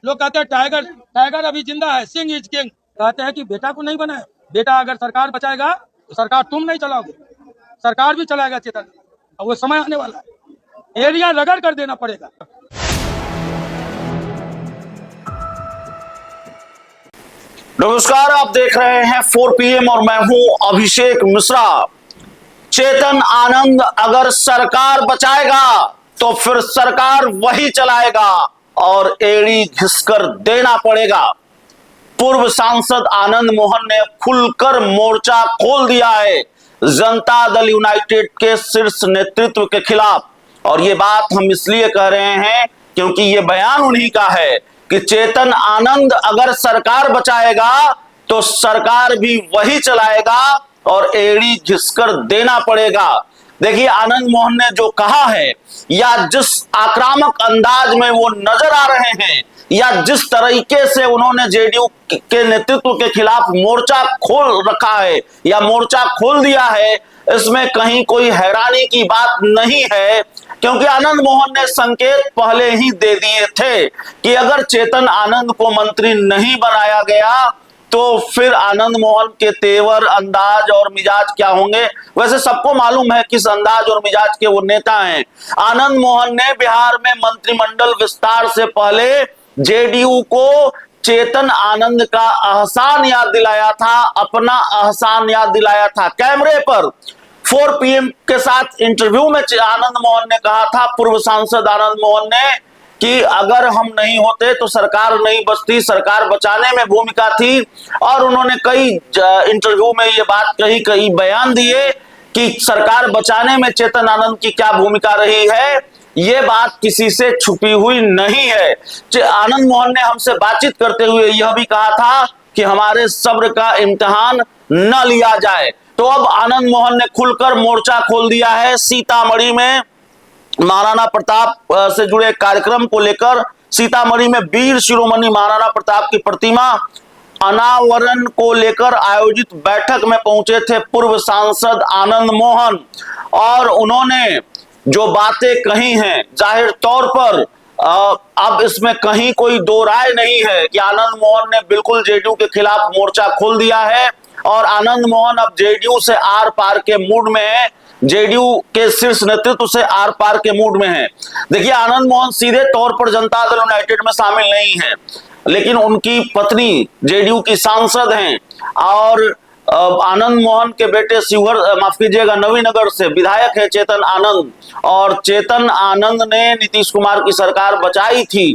लोग कहते हैं टाइगर टाइगर अभी जिंदा है, सिंह इज किंग। कहते हैं कि बेटा को नहीं बनाए, बेटा अगर सरकार बचाएगा तो सरकार तुम नहीं चलाओगे, सरकार भी चलाएगा चेतन। और वो समय आने वाला है, एरिया रगड़ कर देना पड़ेगा। नमस्कार, आप देख रहे हैं 4 PM और मैं हूं अभिषेक मिश्रा। चेतन आनंद अगर सरकार बचाएगा तो फिर सरकार वही चलाएगा और एड़ी घिसकर देना पड़ेगा। पूर्व सांसद आनंद मोहन ने खुलकर मोर्चा खोल दिया है जनता दल यूनाइटेड के शीर्ष नेतृत्व के खिलाफ। और ये बात हम इसलिए कह रहे हैं क्योंकि ये बयान उन्हीं का है कि चेतन आनंद अगर सरकार बचाएगा तो सरकार भी वही चलाएगा और एड़ी घिसकर देना पड़ेगा। देखिए, आनंद मोहन ने जो कहा है या जिस आक्रामक अंदाज में वो नजर आ रहे हैं या जिस तरीके से उन्होंने जेडीयू के नेतृत्व के खिलाफ मोर्चा खोल रखा है या मोर्चा खोल दिया है, इसमें कहीं कोई हैरानी की बात नहीं है, क्योंकि आनंद मोहन ने संकेत पहले ही दे दिए थे कि अगर चेतन आनंद को मंत्री नहीं बनाया गया तो फिर आनंद मोहन के तेवर, अंदाज और मिजाज क्या होंगे। वैसे सबको मालूम है किस अंदाज और मिजाज के वो नेता हैं। आनंद मोहन ने बिहार में मंत्रिमंडल विस्तार से पहले जेडीयू को चेतन आनंद का एहसान याद दिलाया था, अपना एहसान याद दिलाया था। कैमरे पर 4 PM के साथ इंटरव्यू में आनंद मोहन ने कहा था, पूर्व सांसद आनंद मोहन ने, कि अगर हम नहीं होते तो सरकार नहीं बचती, सरकार बचाने में भूमिका थी। और उन्होंने कई इंटरव्यू में ये बात कही, कई बयान दिए कि सरकार बचाने में चेतन आनंद की क्या भूमिका रही है। ये बात किसी से छुपी हुई नहीं है। आनंद मोहन ने हमसे बातचीत करते हुए यह भी कहा था कि हमारे सब्र का इम्तिहान न लिया जाए। तो अब आनंद मोहन ने खुलकर मोर्चा खोल दिया है सीतामढ़ी में महाराणा प्रताप से जुड़े कार्यक्रम को लेकर। सीतामढ़ी में वीर शिरोमणि महाराणा प्रताप की प्रतिमा अनावरण को लेकर आयोजित बैठक में पहुंचे थे पूर्व सांसद आनंद मोहन, और उन्होंने जो बातें कही हैं, जाहिर तौर पर अब इसमें कहीं कोई दो राय नहीं है कि आनंद मोहन ने बिल्कुल जेडीयू के खिलाफ मोर्चा खोल दिया है और आनंद मोहन अब जेडीयू से आर पार के मूड में है, जेडीयू के शीर्ष नेतृत्व से आर पार के मूड में है। देखिए, आनंद मोहन सीधे तौर पर जनता दल यूनाइटेड में शामिल नहीं है, लेकिन उनकी पत्नी जेडीयू की सांसद हैं और आनंद मोहन के बेटे शिवहर, माफ कीजिएगा, नवीनगर से विधायक है चेतन आनंद। और चेतन आनंद ने नीतीश कुमार की सरकार बचाई थी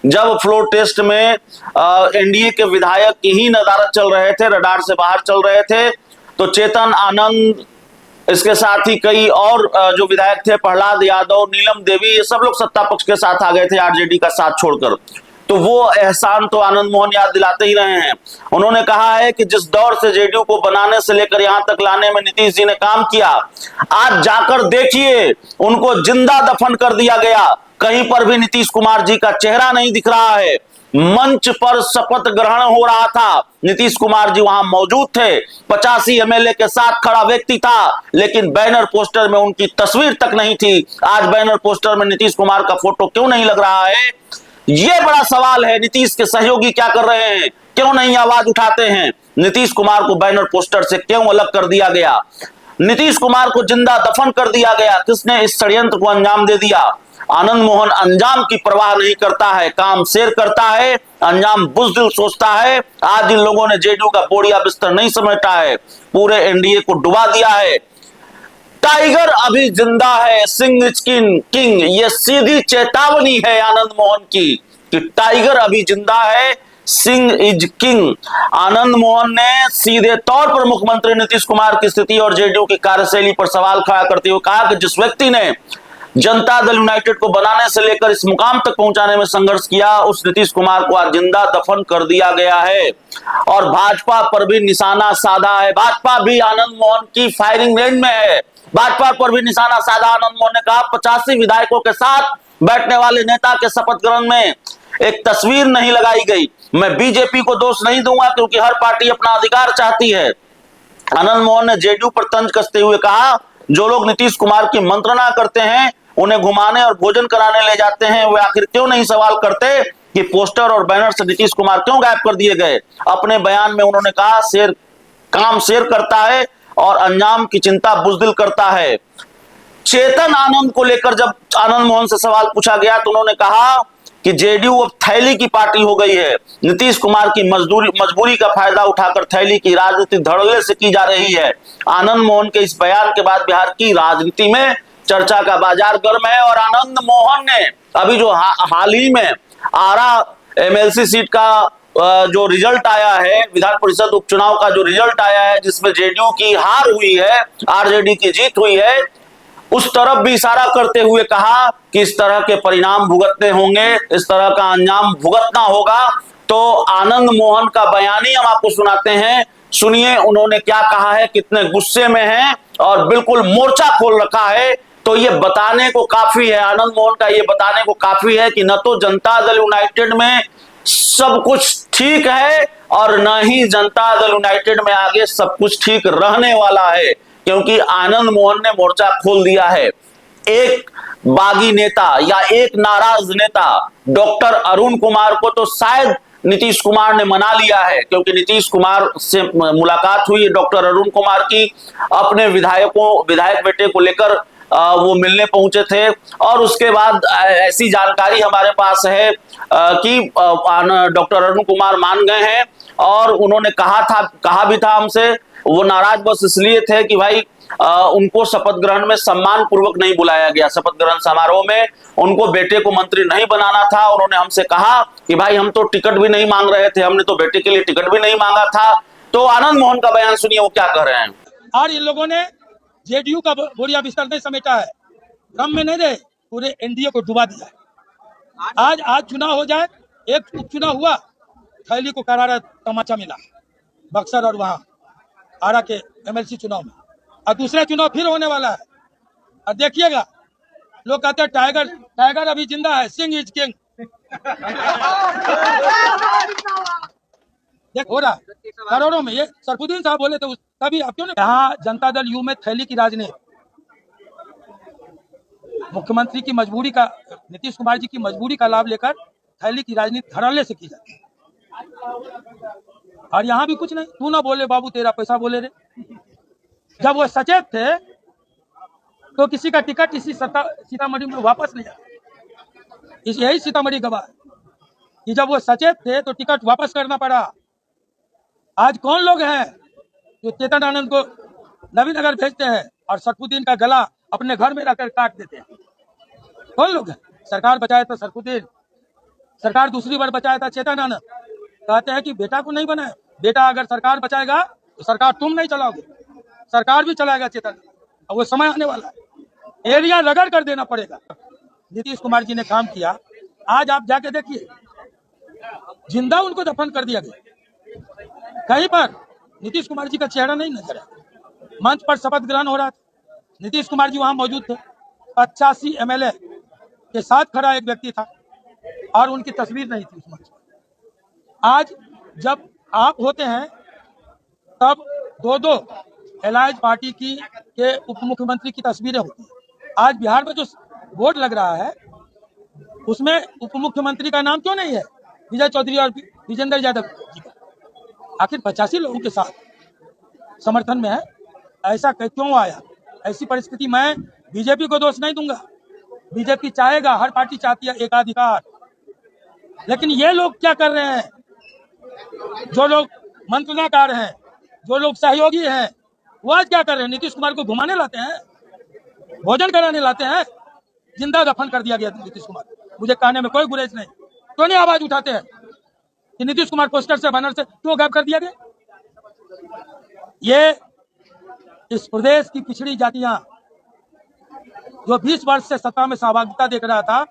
जब फ्लोर टेस्ट में एनडीए के विधायक की ही नदारत चल रहे थे, रडार से बाहर चल रहे थे। तो चेतन आनंद, इसके साथ ही कई और जो विधायक थे, प्रहलाद यादव, नीलम देवी, ये सब लोग सत्ता पक्ष के साथ आ गए थे आरजेडी का साथ छोड़कर। तो वो एहसान तो आनंद मोहन याद दिलाते ही रहे हैं। उन्होंने कहा है कि जिस दौर से जेडीयू को बनाने से लेकर यहां तक लाने में नीतीश जी ने काम किया, आज जाकर देखिए उनको जिंदा दफन कर दिया गया। कहीं पर भी नीतीश कुमार जी का चेहरा नहीं दिख रहा है। मंच पर शपथ ग्रहण हो रहा था, नीतीश कुमार जी वहां मौजूद थे, 85 एमएलए के साथ खड़ा व्यक्ति था, लेकिन बैनर पोस्टर में उनकी तस्वीर तक नहीं थी। आज बैनर पोस्टर में नीतीश कुमार का फोटो क्यों नहीं लग रहा है, ये बड़ा सवाल है। नीतीश के सहयोगी क्या कर रहे हैं, क्यों नहीं आवाज उठाते हैं? नीतीश कुमार को बैनर पोस्टर से क्यों अलग कर दिया गया? नीतीश कुमार को जिंदा दफन कर दिया गया। किसने इस षड्यंत्र को अंजाम दे दिया? आनंद मोहन अंजाम की परवाह नहीं करता है, काम शेर करता है, अंजाम बुज़दिल सोचता है। आज इन लोगों ने जेडीयू का बोरिया बिस्तर नहीं समेटा है, पूरे एनडीए को डुबा दिया है। टाइगर अभी जिंदा है, सिंह इज किंग, ये सीधी चेतावनी है आनंद मोहन की कि टाइगर अभी जिंदा है, सिंह इज किंग। आनंद मोहन ने सीधे तौर पर मुख्यमंत्री नीतीश कुमार की स्थिति और जेडीयू की कार्यशैली पर सवाल खड़ा करते हुए कहा कि जिस व्यक्ति ने जनता दल यूनाइटेड को बनाने से लेकर इस मुकाम तक पहुंचाने में संघर्ष किया, उस नीतीश कुमार को आज जिंदा दफन कर दिया गया है। और भाजपा पर भी निशाना साधा है, भाजपा भी आनंद मोहन की फायरिंग रेंज में है। भाजपा पर भी निशाना साधा आनंद मोहन ने कहा, 85 विधायकों के साथ बैठने वाले नेता के शपथ ग्रहण में एक तस्वीर नहीं लगाई गई। मैं बीजेपी को दोष नहीं दूंगा क्योंकि हर पार्टी अपना अधिकार चाहती है। आनंद मोहन ने जेडीयू पर तंज कसते हुए कहा, जो लोग नीतीश कुमार की मंत्रणा करते हैं, उन्हें घुमाने और भोजन कराने ले जाते हैं, वे आखिर क्यों नहीं सवाल करते कि पोस्टर और बैनर से नीतीश कुमार क्यों गायब कर दिए गए। अपने बयान में उन्होंने कहा, शेर काम शेर करता है और अंजाम की चिंता बुज़दिल करता है। चेतन आनंद को लेकर जब आनंद मोहन से सवाल पूछा गया तो उन्होंने कहा कि जेडीयू अब थैली की पार्टी हो गई है। नीतीश कुमार की मजबूरी का फायदा उठाकर थैली की राजनीति धड़ल्ले से की जा रही है। आनंद मोहन के इस बयान के बाद बिहार की राजनीति में चर्चा का बाजार गर्म है और आनंद मोहन ने अभी जो हाल ही में आरा एमएलसी सीट का जो रिजल्ट आया है, विधान परिषद उपचुनाव का जो रिजल्ट आया है, जिसमें जेडीयू की हार हुई है, आरजेडी की जीत हुई है, उस तरफ भी इशारा करते हुए कहा कि इस तरह के परिणाम भुगतने होंगे, इस तरह का अंजाम भुगतना होगा। तो आनंद मोहन का बयान ही हम आपको सुनाते हैं, सुनिए उन्होंने क्या कहा है, कितने गुस्से में हैं और बिल्कुल मोर्चा खोल रखा है। तो ये बताने को काफी है, आनंद मोहन का ये बताने को काफी है कि न तो जनता दल यूनाइटेड में सब कुछ ठीक है और न ही जनता दल यूनाइटेड में आगे सब कुछ ठीक रहने वाला है, क्योंकि आनंद मोहन ने मोर्चा खोल दिया है। एक बागी नेता या एक नाराज नेता डॉक्टर अरुण कुमार को तो शायद नीतीश कुमार ने मना लिया है, क्योंकि नीतीश कुमार से मुलाकात हुई डॉक्टर अरुण कुमार की, अपने विधायक बेटे को लेकर वो मिलने पहुंचे थे और उसके बाद ऐसी जानकारी हमारे पास है कि डॉक्टर अरुण कुमार मान गए हैं और उन्होंने कहा भी था हमसे, वो नाराज बस इसलिए थे कि भाई उनको शपथ ग्रहण में सम्मान पूर्वक नहीं बुलाया गया। शपथ ग्रहण समारोह में उनको बेटे को मंत्री नहीं बनाना था। उन्होंने हमसे कहा कि भाई हम तो टिकट भी नहीं मांग रहे थे, हमने तो बेटे के लिए टिकट भी नहीं मांगा था। तो आनंद मोहन का बयान सुनिए वो क्या कह रहे हैं। और इन लोगों ने जेडीयू का बोरिया बिस्तर नहीं समेटा है, क्रम में नहीं रहे, पूरे एनडीए को डुबा दिया। आज चुनाव हो जाए, एक उपचुनाव हुआ, थैली को करारा तमाचा मिला बक्सर और वहां आरा के एमएलसी चुनाव में, और दूसरा चुनाव फिर होने वाला है। और देखिएगा, लोग कहते हैं टाइगर अभी जिंदा है, सिंह इज किंग। देख हो रहा करोड़ों में, ये सरफुद्दीन साहब बोले थे तभी, आप क्यों नहीं। यहाँ जनता दल यू में थैली की राजनीति, मुख्यमंत्री की मजबूरी का, नीतीश कुमार जी की मजबूरी का लाभ लेकर थैली की राजनीति धड़ल्ले से की जाती है। और यहाँ भी कुछ नहीं, तू ना बोले बाबू तेरा पैसा बोले रे। जब वो सचेत थे तो किसी का टिकट इसी सीतामढ़ी में वापस नहीं आया। यही सीतामढ़ी गवाह कि जब वो सचेत थे तो टिकट वापस करना पड़ा। आज कौन लोग हैं जो चेतन आनंद को नवीनगर भेजते हैं और सरफुद्दीन का गला अपने घर में रखकर काट देते हैं? कौन लोग हैं? सरकार बचाया था सरफुद्दीन, सरकार दूसरी बार बचाया था चेतन आनंद। कहते हैं कि बेटा को नहीं बनाए, बेटा अगर सरकार बचाएगा तो सरकार तुम नहीं चलाओगे, सरकार भी चलाएगा चेतन। और वो समय आने वाला है, एरिया रगड़ कर देना पड़ेगा। नीतीश कुमार जी ने काम किया, आज आप जाके देखिए, जिंदा उनको दफन कर दिया गया। कहीं पर नीतीश कुमार जी का चेहरा नहीं नजर आया। मंच पर शपथ ग्रहण हो रहा था, नीतीश कुमार जी वहां मौजूद थे, 85 एमएलए के साथ खड़ा एक व्यक्ति था और उनकी तस्वीर नहीं थी उस मंच पर। आज जब आप होते हैं तब दो एलायंस पार्टी के उप मुख्यमंत्री की तस्वीरें होती हैं। आज बिहार में जो वोट लग रहा है उसमें उप मुख्यमंत्री का नाम क्यों नहीं है, विजय चौधरी और विजेंद्र यादव जी का? आखिर 85 लोगों के साथ समर्थन में है, ऐसा क्यों आया? ऐसी परिस्थिति मैं बीजेपी को दोष नहीं दूंगा, बीजेपी चाहेगा, हर पार्टी चाहती है एकाधिकार, लेकिन ये लोग क्या कर रहे हैं? जो लोग मंत्रनाकार हैं, जो लोग सहयोगी हैं, वो आज क्या कर रहे हैं? नीतीश कुमार को घुमाने लाते हैं, भोजन कराने लाते हैं। जिंदा दफन कर दिया गया नीतीश कुमार। मुझे कहने में कोई गुरेज नहीं, क्यों नहीं आवाज उठाते हैं कि नीतीश कुमार पोस्टर से बैनर से क्यों गायब कर दिया गया? ये इस प्रदेश की पिछड़ी जातियां जो 20 वर्ष से सत्ता में सहभागिता देख रहा था,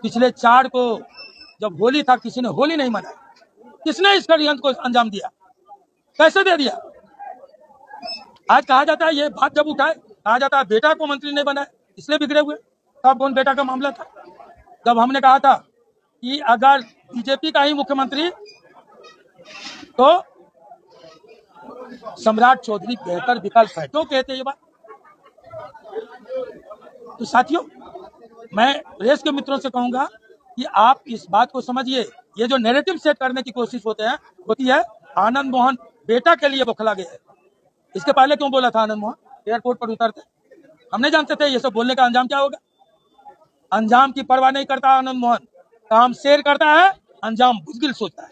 पिछले 4 को जब होली था किसी ने होली नहीं मनाई। किसने इस षड्यंत्र को अंजाम दिया? कैसे दे दिया? आज कहा जाता है, ये बात जब उठाए कहा जाता है बेटा को मंत्री नहीं बनाए इसलिए बिगड़े हुए। तब कौन बेटा का मामला था? जब हमने कहा था कि अगर बीजेपी का ही मुख्यमंत्री तो सम्राट चौधरी बेहतर विकल्प है, क्यों कहते ये बात? तो साथियों, मैं प्रेस के मित्रों से कहूंगा कि आप इस बात को समझिए, ये जो नैरेटिव सेट करने की कोशिश होती है, आनंद मोहन बेटा के लिए बौखला गया है। इसके पहले क्यों बोला था आनंद मोहन एयरपोर्ट पर उतरते? हम नहीं जानते थे ये सब बोलने का अंजाम क्या होगा। अंजाम की परवाह नहीं करता आनंद मोहन, काम शेर करता है, अंजाम बुजदिल सोचता है।